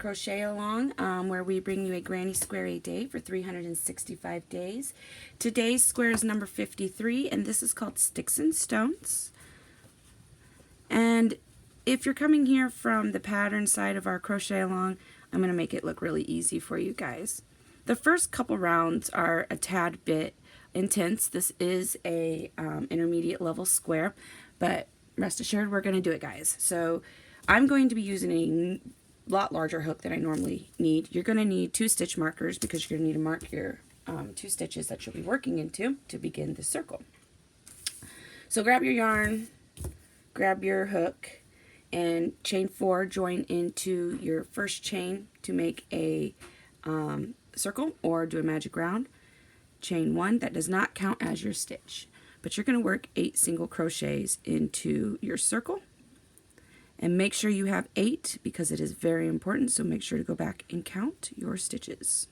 Crochet Along, where we bring you a granny square a day for 365 days. Today's square is number 53, and this is called Sticks and Stones. And if you're coming here from the pattern side of our Crochet Along, I'm going to make it look really easy for you guys. The first couple rounds are a tad bit intense. This is a intermediate level square, but rest assured we're going to do it, guys. So I'm going to be using a lot larger hook than I normally need. You're going to need 2 stitch markers because you're going to need to mark your 2 stitches that you'll be working into to begin the circle. So grab your yarn, grab your hook, and chain 4, join into your first chain to make a circle or do a magic round. Chain 1, that does not count as your stitch, but you're going to work 8 single crochets into your circle. And make sure you have 8 because it is very important, so make sure to go back and count your stitches.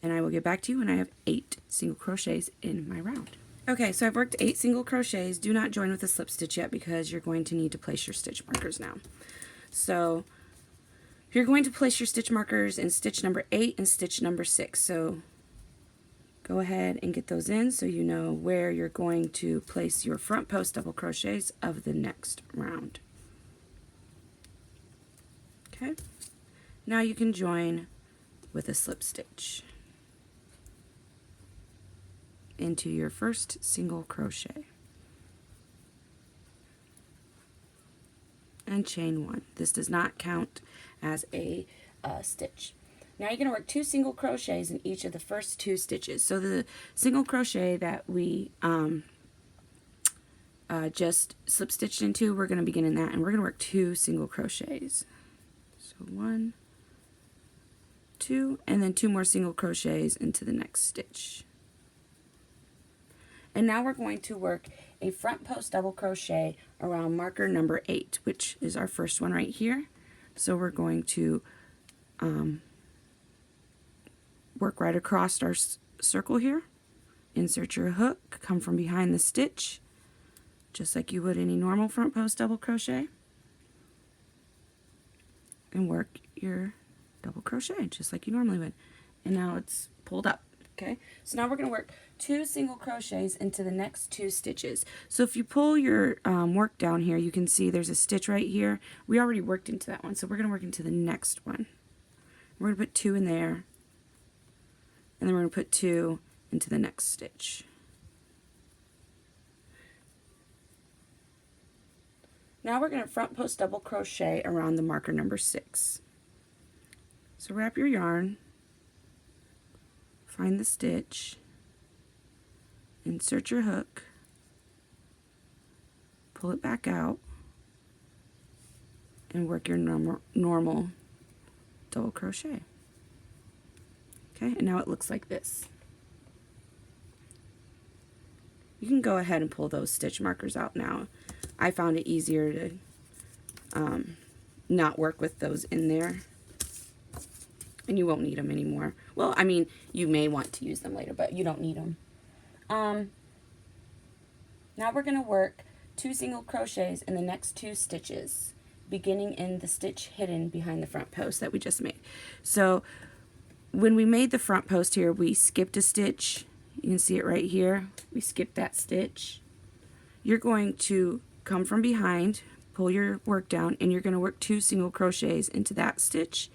And I will get back to you when I have 8 single crochets in my round. Okay, so I've worked 8 single crochets. Do not join with a slip stitch yet because you're going to need to place your stitch markers now. So you're going to place your stitch markers in stitch number 8 and stitch number 6. So go ahead and get those in so you know where you're going to place your front post double crochets of the next round. Okay, now you can join with a slip stitch into your first single crochet and chain 1. This does not count as a stitch. Now you're going to work 2 single crochets in each of the first 2 stitches. So the single crochet that we just slip stitched into, we're going to begin in that, and we're going to work 2 single crochets. So 1, 2, and then 2 more single crochets into the next stitch. And now we're going to work a front post double crochet around marker number 8, which is our first one right here. So we're going to work right across our circle here. Insert your hook, come from behind the stitch, just like you would any normal front post double crochet, and work your double crochet just like you normally would. And now it's pulled up. Okay, so now we're going to work 2 single crochets into the next 2 stitches. So if you pull your work down here, you can see there's a stitch right here. We already worked into that one, so we're going to work into the next one. We're going to put 2 in there, and then we're going to put 2 into the next stitch. Now we're going to front post double crochet around the marker number 6. So wrap your yarn, find the stitch, insert your hook, pull it back out, and work your normal double crochet. Okay, and now it looks like this. You can go ahead and pull those stitch markers out now. I found it easier to not work with those in there, and you won't need them anymore. Well, I mean, you may want to use them later, but you don't need them. Now we're going to work 2 single crochets in the next 2 stitches, beginning in the stitch hidden behind the front post that we just made. So when we made the front post here, we skipped a stitch. You can see it right here. We skipped that stitch. You're going to come from behind, pull your work down, and you're going to work 2 single crochets into that stitch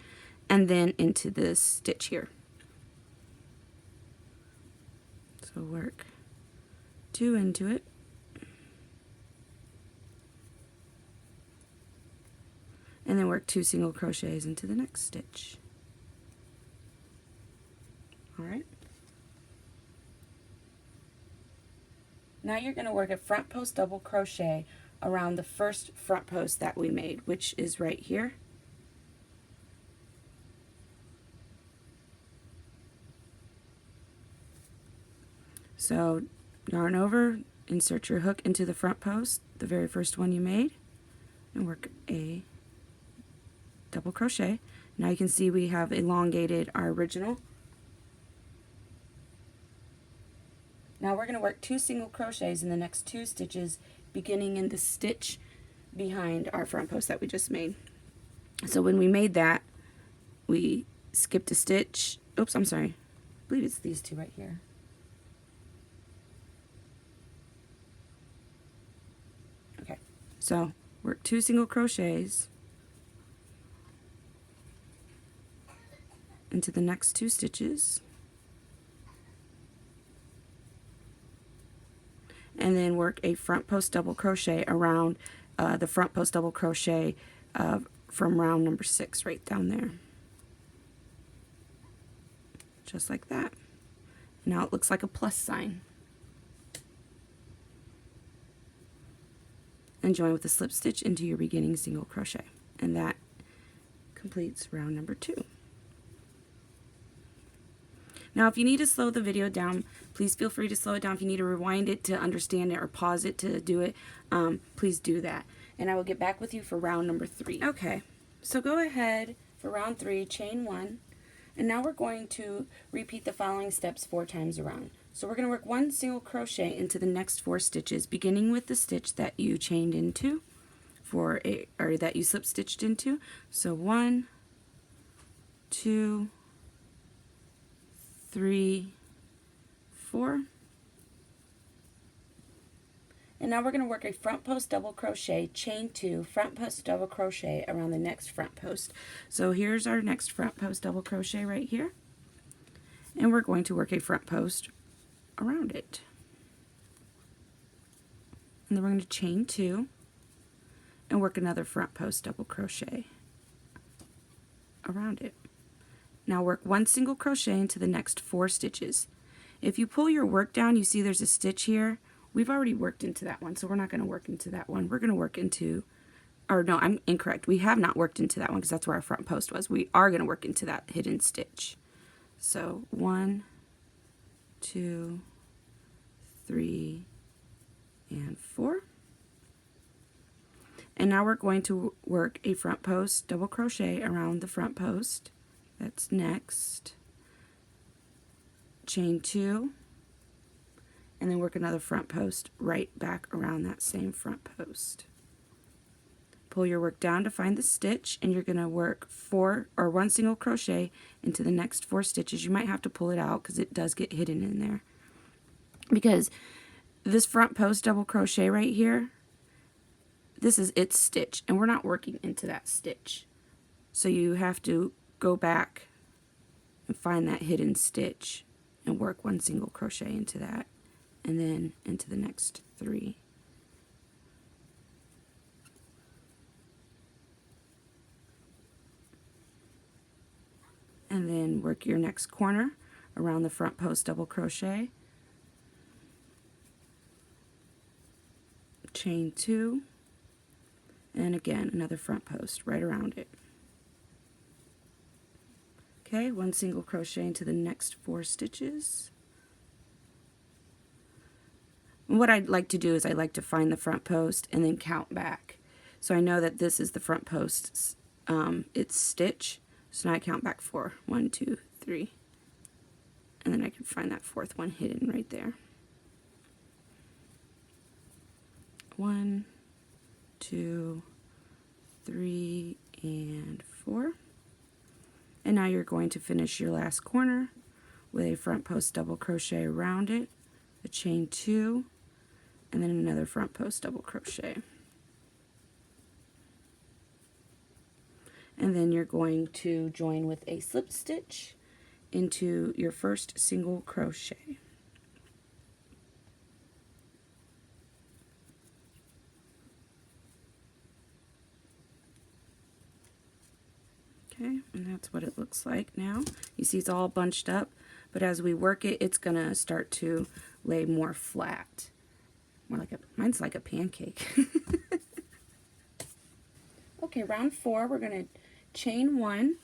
and then into this stitch here. So work 2 into it, and then work 2 single crochets into the next stitch. Alright. Now you're going to work a front post double crochet around the first front post that we made, which is right here. So yarn over, insert your hook into the front post, the very first one you made, and work a double crochet. Now you can see we have elongated our original. Now we're going to work 2 single crochets in the next 2 stitches, beginning in the stitch behind our front post that we just made. So when we made that, we skipped a stitch. Oops, I'm sorry. I believe it's these two right here. Okay, so work 2 single crochets into the next 2 stitches, and then work a front post double crochet around the front post double crochet from round number 6 right down there, just like that. Now it looks like a plus sign. And join with a slip stitch into your beginning single crochet, and that completes round number 2. Now if you need to slow the video down, please feel free to slow it down. If you need to rewind it to understand it or pause it to do it, please do that. And I will get back with you for round number 3. Okay, so go ahead for round 3, chain 1, and now we're going to repeat the following steps 4 times around. So we're going to work 1 single crochet into the next 4 stitches, beginning with the stitch that you chained into or that you slip stitched into. So 1, 2, 3, 4. And now we're going to work a front post double crochet, chain 2, front post double crochet around the next front post. So here's our next front post double crochet right here. And we're going to work a front post around it. And then we're going to chain 2 and work another front post double crochet around it. Now work 1 single crochet into the next 4 stitches. If you pull your work down, you see there's a stitch here. We've already worked into that one, so we're not going to work into that one. We're going to work into, or no, I'm incorrect. We have not worked into that one because that's where our front post was. We are going to work into that hidden stitch. So 1, 2, 3, and 4. And now we're going to work a front post double crochet around the front post. That's next. Chain 2, and then work another front post right back around that same front post. Pull your work down to find the stitch, and you're going to work 1 single crochet into the next 4 stitches. You might have to pull it out because it does get hidden in there. Because this front post double crochet right here, this is its stitch, and we're not working into that stitch. So you have to go back and find that hidden stitch and work 1 single crochet into that, and then into the next 3. And then work your next corner around the front post double crochet, chain 2, and again another front post right around it. Okay, 1 single crochet into the next 4 stitches. And what I'd like to do is I like to find the front post and then count back. So I know that this is the front post's its stitch. So now I count back 4. 1, 2, 3. And then I can find that 4th one hidden right there. 1, 2, 3, and 4. And now you're going to finish your last corner with a front post double crochet around it, a chain 2, and then another front post double crochet. And then you're going to join with a slip stitch into your first single crochet. Okay, and that's what it looks like now. You see it's all bunched up, but as we work it, it's gonna start to lay more flat. More like mine's like a pancake. Okay, round 4, we're gonna chain 1,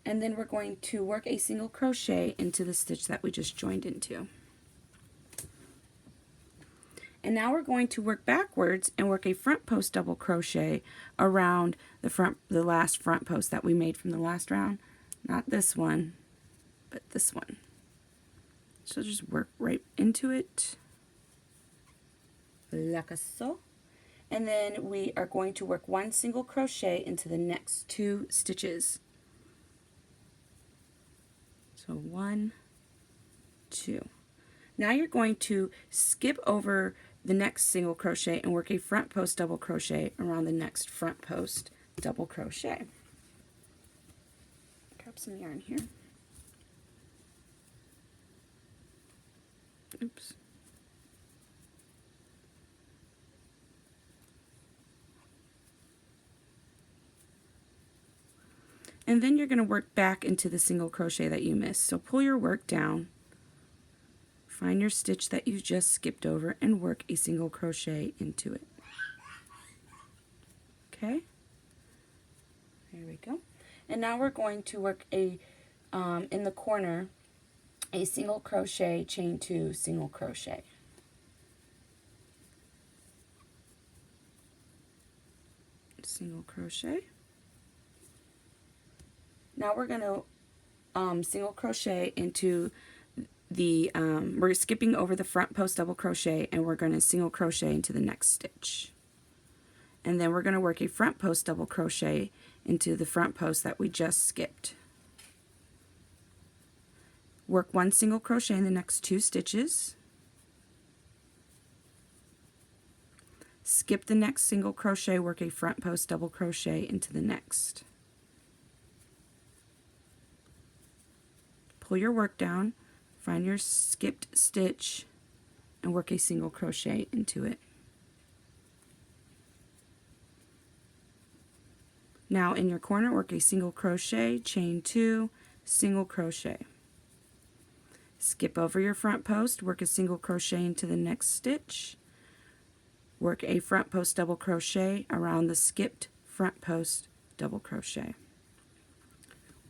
and then we're going to work a single crochet into the stitch that we just joined into. And now we're going to work backwards and work a front post double crochet around the last front post that we made from the last round. Not this one, but this one. So just work right into it, like so. And then we are going to work 1 single crochet into the next 2 stitches. So 1, 2. Now you're going to skip over the next single crochet and work a front post double crochet around the next front post double crochet. Grab some yarn here. Oops. And then you're going to work back into the single crochet that you missed. So pull your work down, find your stitch that you just skipped over, and work a single crochet into it. Okay, there we go. And now we're going to work a in the corner a single crochet, chain 2, single crochet. Single crochet. Now we're going to single crochet into the, we're skipping over the front post double crochet, and we're going to single crochet into the next stitch. And then we're going to work a front post double crochet into the front post that we just skipped. Work 1 single crochet in the next 2 stitches. Skip the next single crochet, work a front post double crochet into the next. Pull your work down, find your skipped stitch, and work a single crochet into it. Now in your corner, work a single crochet, chain 2, single crochet. Skip over your front post, work a single crochet into the next stitch, work a front post double crochet around the skipped front post double crochet.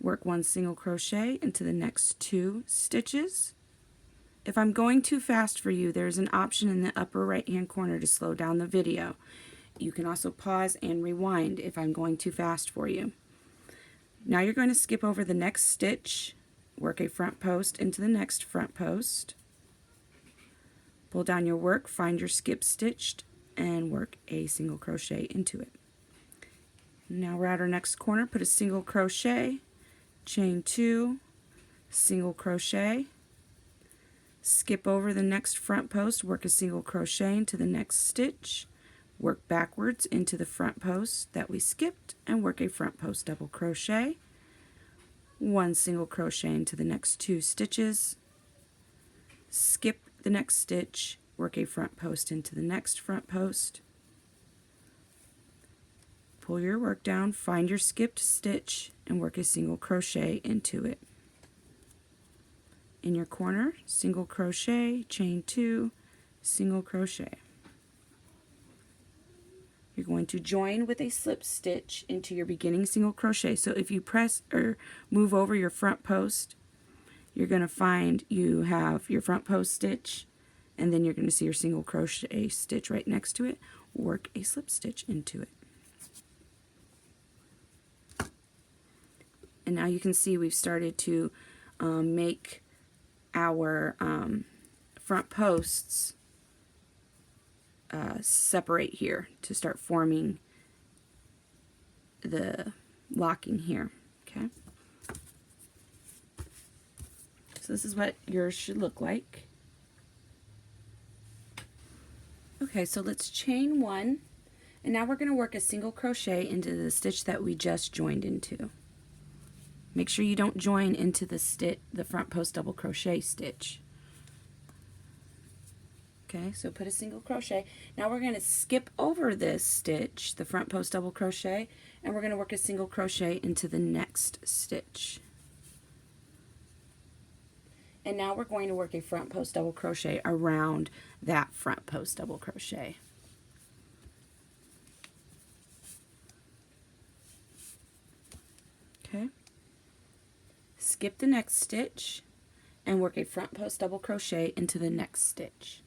Work 1 single crochet into the next 2 stitches. If I'm going too fast for you, there's an option in the upper right hand corner to slow down the video. You can also pause and rewind if I'm going too fast for you. Now you're going to skip over the next stitch, work a front post into the next front post, pull down your work, find your skip stitched, and work a single crochet into it. Now we're at our next corner, put a single crochet, chain 2, single crochet, skip over the next front post, work a single crochet into the next stitch, work backwards into the front post that we skipped, and work a front post double crochet, 1 single crochet into the next 2 stitches, skip the next stitch, work a front post into the next front post, pull your work down, find your skipped stitch, and work a single crochet into it. In your corner, single crochet, chain 2, single crochet. You're going to join with a slip stitch into your beginning single crochet. So if you press or move over your front post, you're going to find you have your front post stitch, and then you're going to see your single crochet stitch right next to it. Work a slip stitch into it. And now you can see we've started to make our front posts separate here to start forming the locking here. Okay, so this is what yours should look like. Okay, so let's chain 1, and now we're going to work a single crochet into the stitch that we just joined into. Make sure you don't join into the front post double crochet stitch. Okay, so put a single crochet. Now we're going to skip over this stitch, the front post double crochet, and we're going to work a single crochet into the next stitch. And now we're going to work a front post double crochet around that front post double crochet. Okay. Skip the next stitch and work a front post double crochet into the next stitch.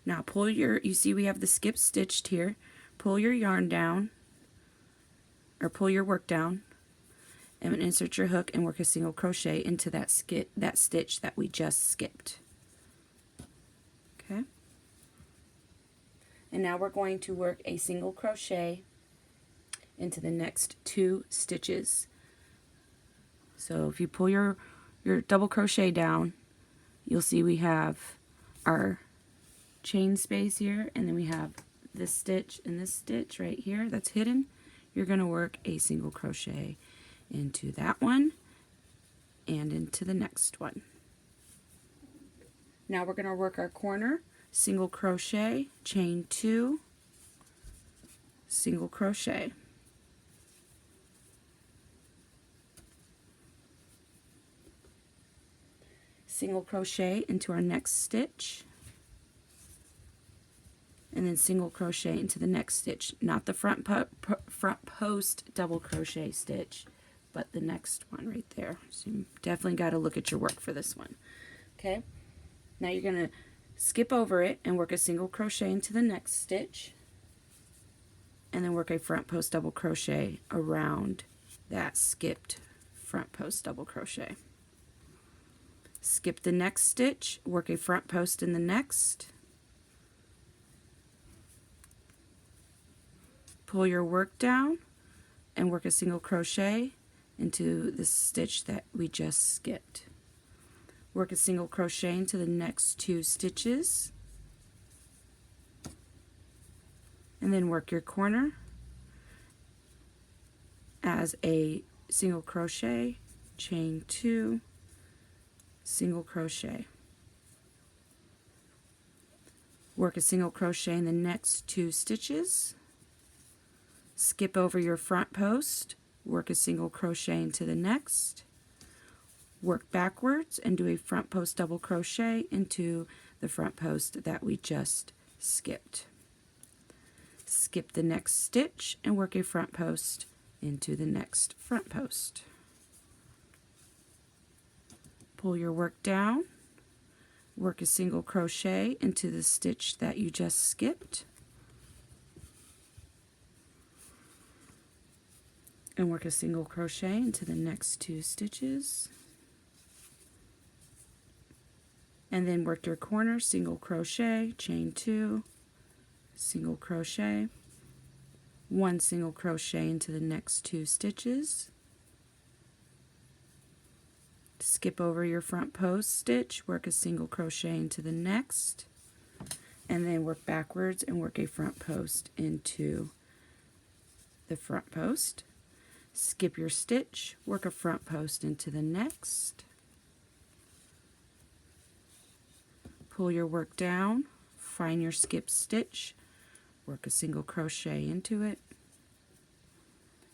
Now pull your, you see we have the skip stitched here, pull your yarn down, or pull your work down, and insert your hook and work a single crochet into that stitch that we just skipped. Okay. And now we're going to work a single crochet into the next 2 stitches. So if you pull your double crochet down, you'll see we have our chain space here, and then we have this stitch and this stitch right here that's hidden. You're going to work a single crochet into that one and into the next one. Now we're going to work our corner, single crochet, chain 2, single crochet. Single crochet into our next stitch, and then single crochet into the next stitch, not the front post double crochet stitch, but the next one right there. So you definitely got to look at your work for this one. Okay, now you're going to skip over it and work a single crochet into the next stitch, and then work a front post double crochet around that skipped front post double crochet. Skip the next stitch, work a front post in the next, pull your work down and work a single crochet into the stitch that we just skipped. Work a single crochet into the next 2 stitches, and then work your corner as a single crochet, chain 2, single crochet. Work a single crochet in the next 2 stitches, skip over your front post, work a single crochet into the next, work backwards and do a front post double crochet into the front post that we just skipped. Skip the next stitch and work a front post into the next front post. Pull your work down, work a single crochet into the stitch that you just skipped, and work a single crochet into the next 2 stitches, and then work your corner, single crochet, chain 2, single crochet, 1 single crochet into the next 2 stitches, skip over your front post stitch, work a single crochet into the next, and then work backwards and work a front post into the front post. Skip your stitch, work a front post into the next, pull your work down, find your skip stitch, work a single crochet into it,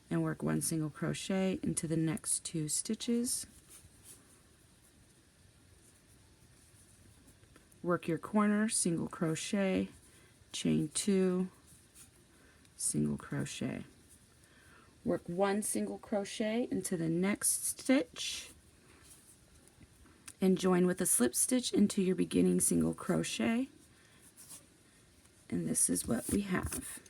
and work 1 single crochet into the next 2 stitches. Work your corner, single crochet, chain 2, single crochet. Work 1 single crochet into the next stitch and join with a slip stitch into your beginning single crochet, and this is what we have.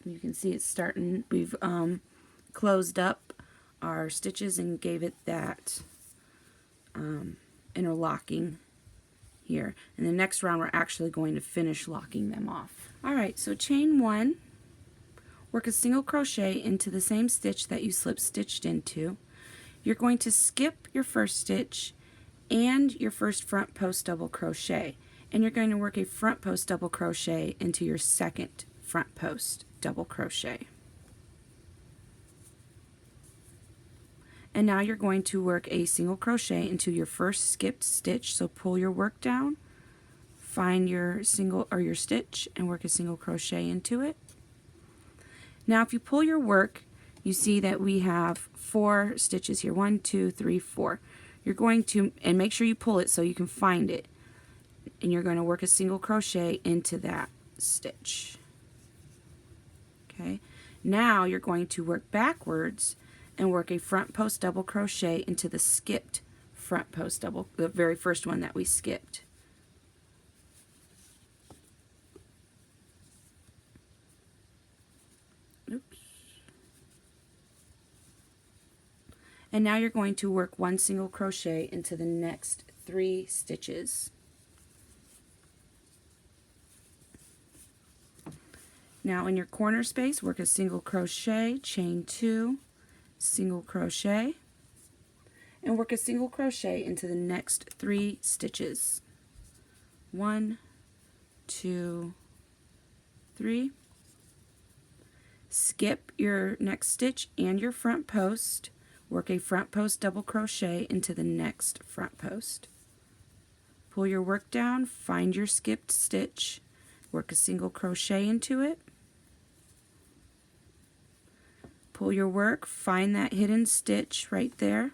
You can see it's starting. We've closed up our stitches and gave it that interlocking here. In the next round we're actually going to finish locking them off. Alright, so chain 1, work a single crochet into the same stitch that you slip stitched into. You're going to skip your first stitch and your first front post double crochet, and you're going to work a front post double crochet into your second front post double crochet. And now you're going to work a single crochet into your first skipped stitch. So pull your work down, find your single or your stitch, and work a single crochet into it. Now if you pull your work, you see that we have 4 stitches here. 1, 2, 3, 4. You're going to, and make sure you pull it so you can find it, and you're going to work a single crochet into that stitch. Okay, now you're going to work backwards and work a front post double crochet into the skipped front post double, the very first one that we skipped. Oops. And now you're going to work 1 single crochet into the next 3 stitches. Now in your corner space, work a single crochet, chain 2, single crochet, and work a single crochet into the next 3 stitches. 1, 2, 3. Skip your next stitch and your front post. Work a front post double crochet into the next front post. Pull your work down, find your skipped stitch, work a single crochet into it. Pull your work, find that hidden stitch right there,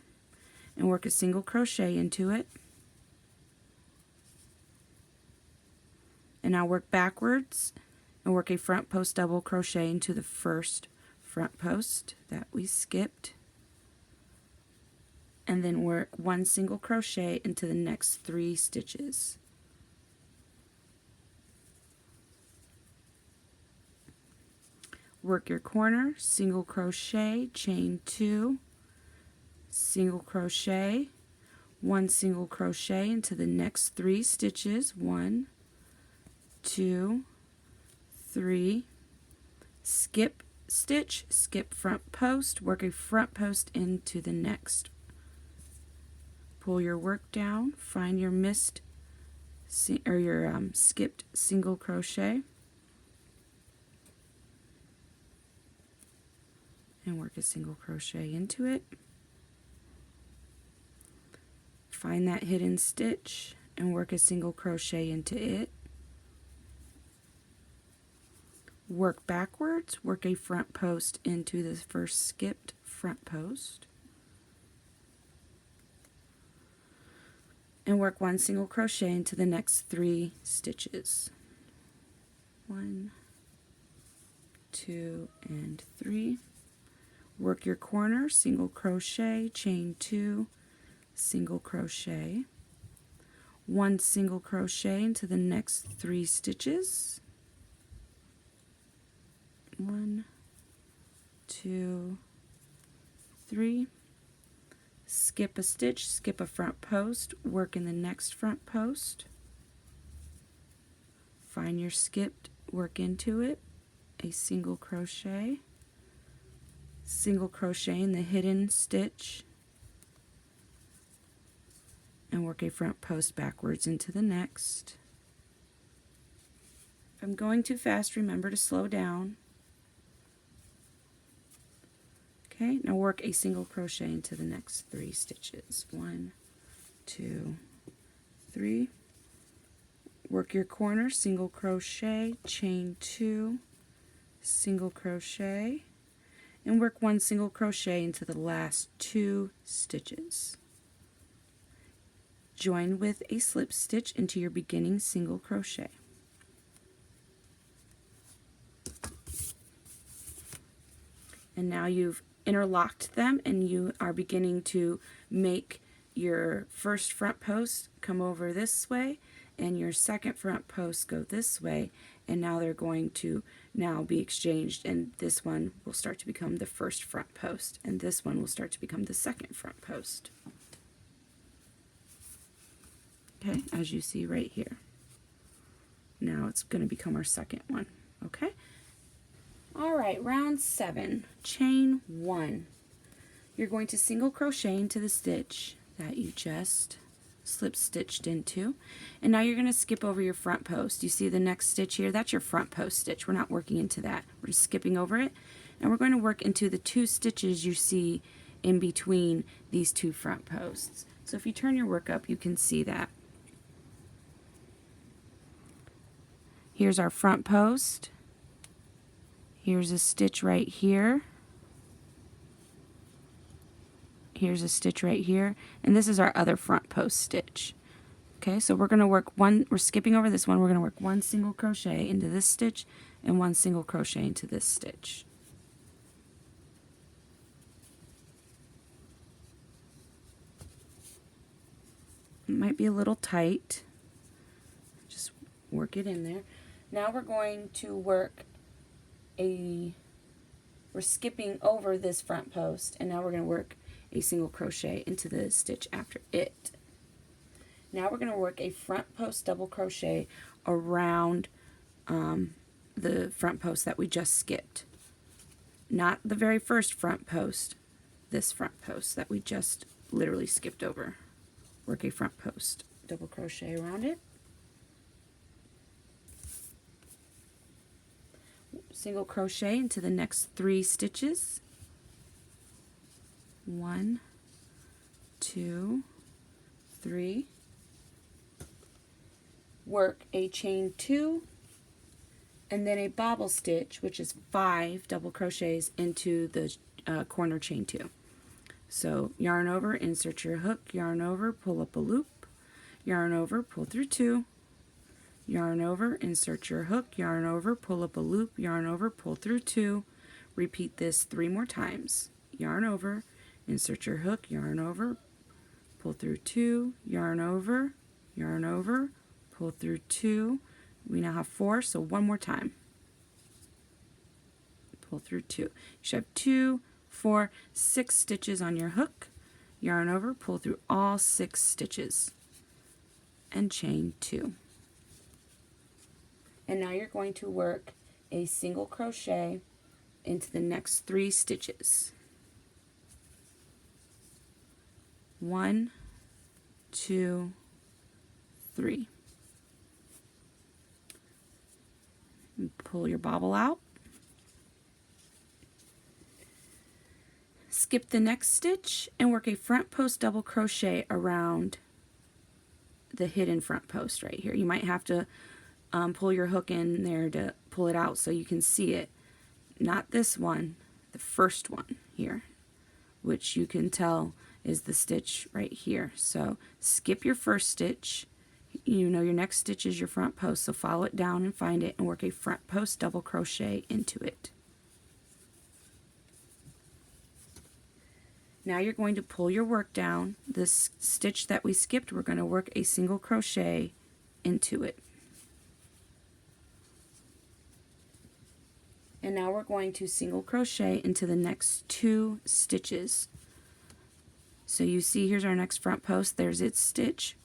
and work a single crochet into it. And now work backwards and work a front post double crochet into the first front post that we skipped. And then work 1 single crochet into the next 3 stitches. Work your corner, single crochet, chain 2, single crochet, 1 single crochet into the next 3 stitches. 1, 2, 3. Skip stitch, skip front post, work a front post into the next. Pull your work down, find your missed or your skipped single crochet, and work a single crochet into it. Find that hidden stitch and work a single crochet into it. Work backwards, work a front post into the first skipped front post, and work 1 single crochet into the next 3 stitches. 1, 2, and 3. Work your corner, single crochet, chain 2, single crochet, 1 single crochet into the next 3 stitches. 1, 2, 3. Skip a stitch, skip a front post, work in the next front post. Find your skipped, work into it, a single crochet, single crochet in the hidden stitch, and work a front post backwards into the next. If I'm going too fast, remember to slow down. Okay, now work a single crochet into the next 3 stitches. 1, 2, 3. Work your corner, single crochet, chain 2, single crochet, and work 1 single crochet into the last 2 stitches. Join with a slip stitch into your beginning single crochet. And now you've interlocked them and you are beginning to make your first front post come over this way and your second front post go this way, and now they're going to now be exchanged, and this one will start to become the first front post and this one will start to become the second front post. Okay, as you see right here. Now it's going to become our second one. Okay. Alright, round 7, chain 1. You're going to single crochet into the stitch that you just slip stitched into, and now you're going to skip over your front post. You see the next stitch here? That's your front post stitch. We're not working into that. We're just skipping over it, and we're going to work into the 2 stitches you see in between these 2 front posts. So if you turn your work up, you can see that. Here's our front post. Here's a stitch right here. Here's a stitch right here. And this is our other front post stitch. Okay, so we're going to work we're skipping over this one. We're going to work 1 single crochet into this stitch and 1 single crochet into this stitch. It might be a little tight. Just work it in there. Now we're going to work we're skipping over this front post, and now we're going to work a single crochet into the stitch after it. Now we're going to work a front post double crochet around the front post that we just skipped. Not the very first front post, this front post that we just literally skipped over. Work a front post, double crochet around it, single crochet into the next 3 stitches. 1, 2, 3. Work a chain 2 and then a bobble stitch, which is 5 double crochets into the corner chain 2. So yarn over, insert your hook, yarn over, pull up a loop, yarn over, pull through 2, yarn over, insert your hook, yarn over, pull up a loop, yarn over, pull through 2. Repeat this 3 more times. Yarn over, insert your hook, yarn over, pull through 2, yarn over, pull through 2. We now have 4, so 1 more time. Pull through 2. You should have 2, 4, 6 stitches on your hook. Yarn over, pull through all 6 stitches, and chain 2. And now you're going to work a single crochet into the next 3 stitches. 1, 2, 3. And pull your bobble out. Skip the next stitch and work a front post double crochet around the hidden front post right here. You might have to pull your hook in there to pull it out so you can see it. Not this one, the first one here, which you can tell is the stitch right here. So skip your first stitch. You know your next stitch is your front post, so follow it down and find it and work a front post double crochet into it. Now you're going to pull your work down. This stitch that we skipped, we're going to work a single crochet into it. And now we're going to single crochet into the next 2 stitches. So you see here's our next front post, there's its stitch.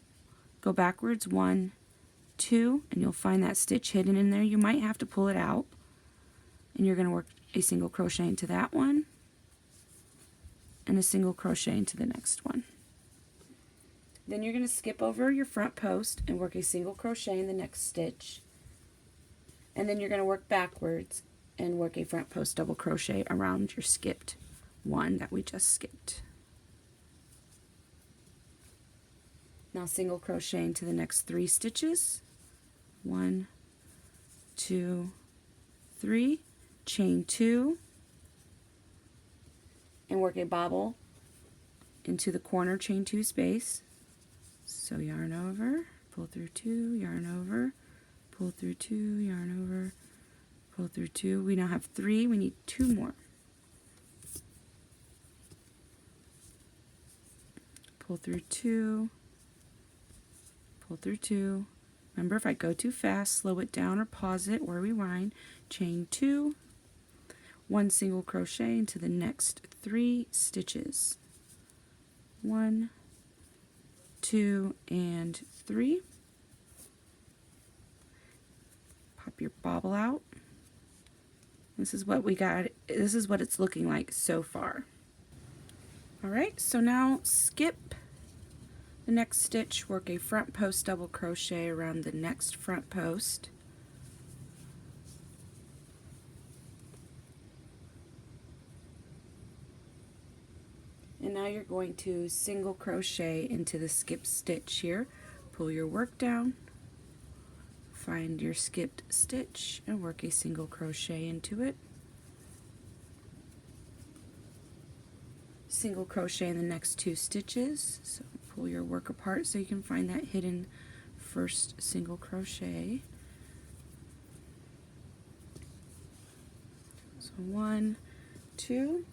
Go backwards 1, 2, and you'll find that stitch hidden in there. You might have to pull it out, and you're going to work a single crochet into that one and a single crochet into the next one. Then you're going to skip over your front post and work a single crochet in the next stitch, and then you're going to work backwards and work a front post double crochet around your skipped one that we just skipped. Now single crochet into the next 3 stitches. 1, 2, 3, chain 2, and work a bobble into the corner chain 2 space. So yarn over, pull through 2, yarn over, pull through 2, yarn over, pull through 2. We now have 3, we need 2 more. Pull through 2, pull through 2. Remember, if I go too fast, slow it down or pause it or rewind. Chain 2, 1 single crochet into the next 3 stitches. 1, 2, and 3. Pop your bobble out. This is what we got. This is what it's looking like so far. Alright, so now skip the next stitch, work a front post double crochet around the next front post. And now you're going to single crochet into the skip stitch here. Pull your work down, find your skipped stitch, and work a single crochet into it. Single crochet in the next 2 stitches. So pull your work apart so you can find that hidden first single crochet. So 1, 2.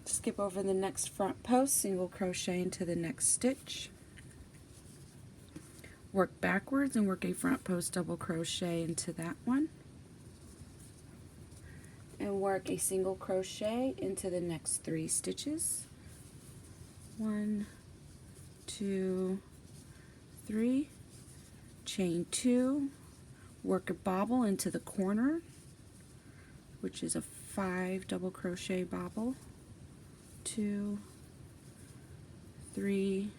Skip over the next front post, single crochet into the next stitch. Work backwards and work a front post double crochet into that one. And work a single crochet into the next 3 stitches. 1, 2, 3. Chain 2. work a bobble into the corner, which is a 5 double crochet bobble, 2, 3,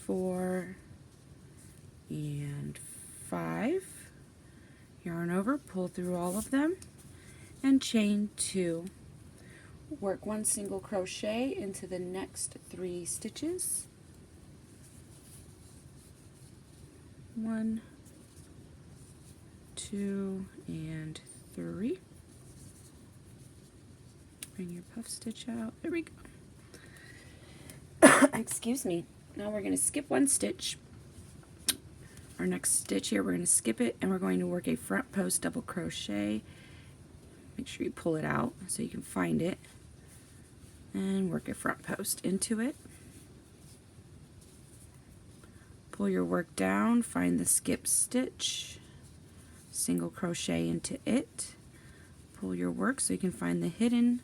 4, and 5. Yarn over, pull through all of them, and chain 2. Work 1 single crochet into the next 3 stitches. 1, 2, and 3. Bring your puff stitch out. There we go. Excuse me. Now we're going to skip 1 stitch. Our next stitch here, we're going to skip it, and we're going to work a front post double crochet. Make sure you pull it out so you can find it, and work a front post into it. Pull your work down, find the skip stitch, single crochet into it, pull your work so you can find the hidden,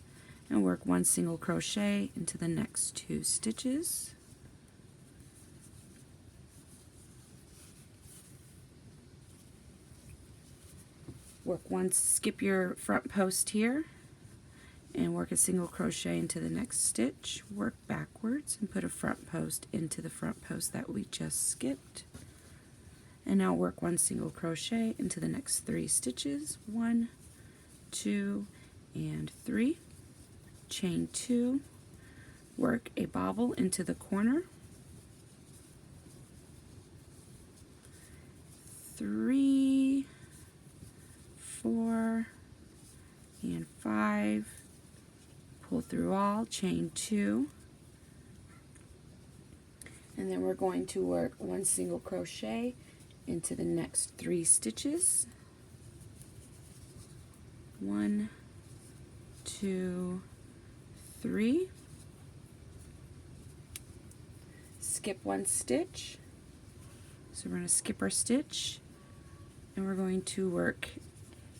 and work 1 single crochet into the next 2 stitches. Skip your front post here and work a single crochet into the next stitch, work backwards and put a front post into the front post that we just skipped, and now work 1 single crochet into the next 3 stitches, 1, 2, and 3, chain 2, work a bobble into the corner, 3, 4, and 5, pull through all, chain 2, and then we're going to work 1 single crochet into the next 3 stitches, 1, 2, 3, skip 1 stitch, so we're going to skip our stitch, and we're going to work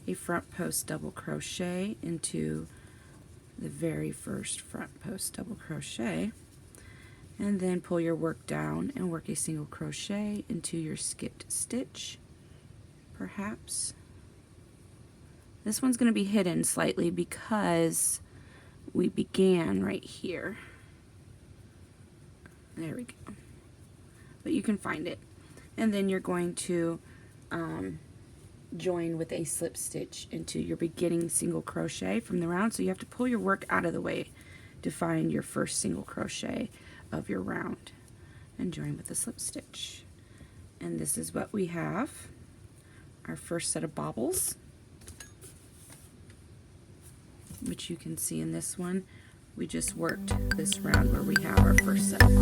a front post double crochet into the very first front post double crochet, and then pull your work down and work a single crochet into your skipped stitch. Perhaps this one's going to be hidden slightly because we began right here. There we go, but you can find it, and then you're going to join with a slip stitch into your beginning single crochet from the round. So you have to pull your work out of the way to find your first single crochet of your round and join with a slip stitch. And this is what we have, our first set of bobbles, which you can see in this one. We just worked this round where we have our first set of